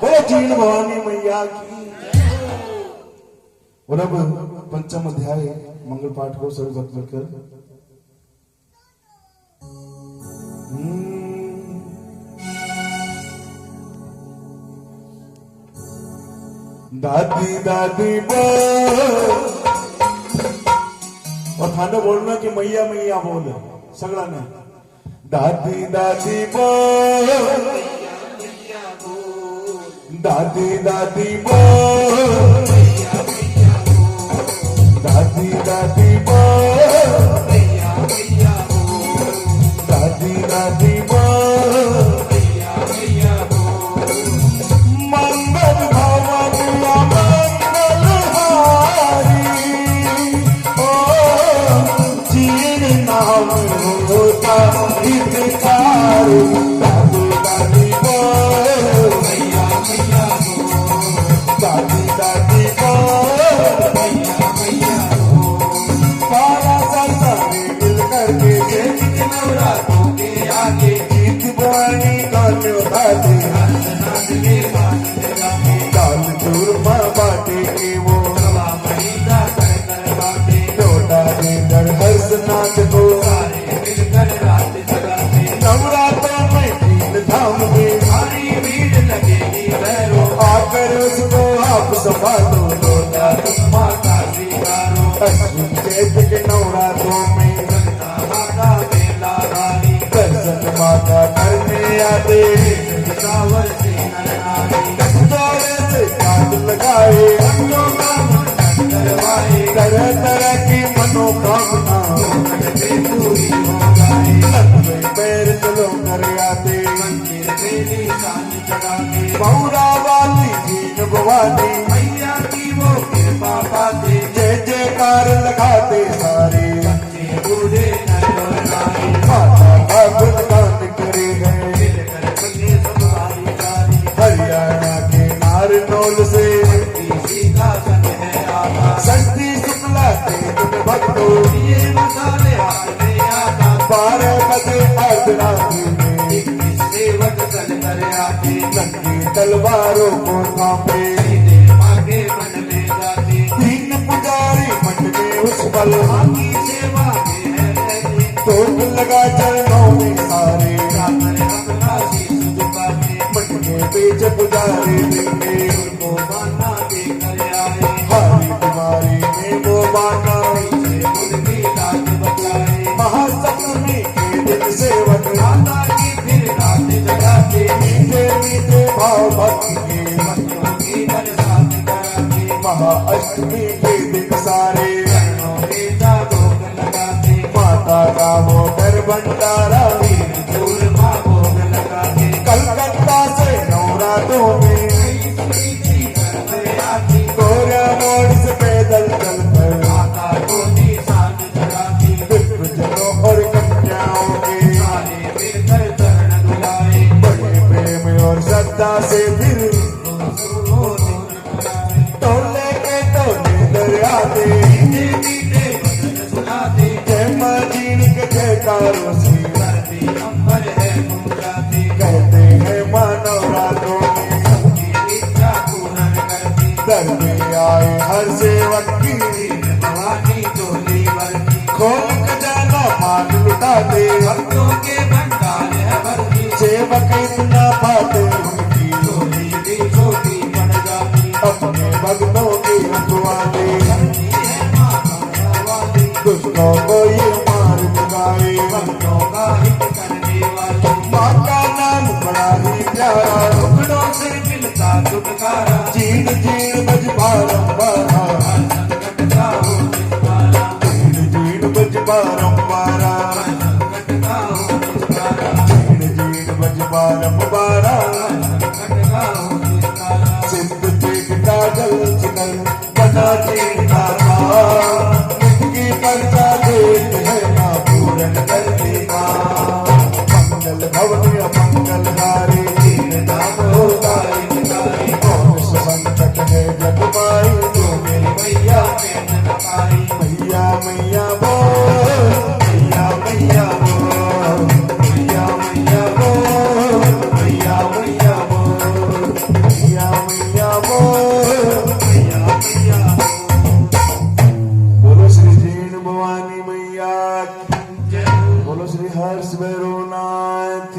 बोलो जीन भवानी मैया की। और अब पंचम अध्याय मंगल पाठ को सभी भक्त मिलकर दादी दादी बोल और थाने बोलना कि मैया मैया बोल सगड़ा ने दादी दादी बोल दादी दादी बोल दादी दादी बोल दादी दादी बोल मंगल भवन मंगल हारी ओ जीन नाम होता हितकारी दादी दादी बोल दादी दादी बोल सारा संसार मिलकर के नवरात्रों के आगे गीत गाने गाने बाते दाल चूरमा बाटे के वो लौटा दे दर हर्ष नाच को नवरात्रों में तीन धाम में भारी भीड़ लगेगी आकर उसको आप संभालो लौटा तुम माता स्वीकारो अश्विन चैत के नवरात्रों में दर्शन माता करने आते जोरे से काट लगाए तरह तरह की मनोकामना पैर चलो कर आते बहुरा वाली जीन भवानी मैया की वो कृपा पाते जय जयकार लगाते सारे बूढ़े माता का गुणगान करे हैं हरियाणा के नारनौल से शक्ति शुक्ला तेज भक्तों 12 बजे अर्धरात्रि में नंगी तलवारों को कांपे तीन पुजारी मंड में उस पल तोड़ लगा चरणों में सारे मंड के बीच पुजारी देंगे हारी बीमारी में वो बाना महासप्तमी के दिन सेवक मीठे मीठे भाव भक्ति के महाअष्टमी के दिन सारे माता का वो कर भंडारा कलकत्ता से नवरात्रों में गोरा मोड़ से पैदल चलकर विप्रजनों और कन्याओं के बड़े प्रेम और श्रद्धा से फिर टोले के टोले दर आते जय मां जीन के जयकारों से कहते हैं मानवरात्रों में दर में आए हर सेवक की खोल खजाना मान लुटा दे भक्तों के भंडार है भरती सेवक इतना पाते उनकी छोटी बन जाती अपने भक्तों की रखवा दे दुष्टों को ये मार लगाए भक्तों का हित करने वाली माँ का नाम बड़ा ही प्यारा टुकड़ों से मिलता छुटकारा जीन जीन बज बारंबारा जीन जीन बज बारंबारा जीन जीन बज बारंबारा सिद्ध पीठ का जल चिकन बना जीन का मिट्टी पर का देत है ना पूरन करती का मंगल भवन मंगल हारी जीन नाम होता कौन संकट है जग माई जो मेरी मैया मैया मैया बोल मैया मैया बोल मैया मैया बोल मैया मैया बोल मैया भवानी मैया की। बोलो श्री हर्ष भैरवनाथ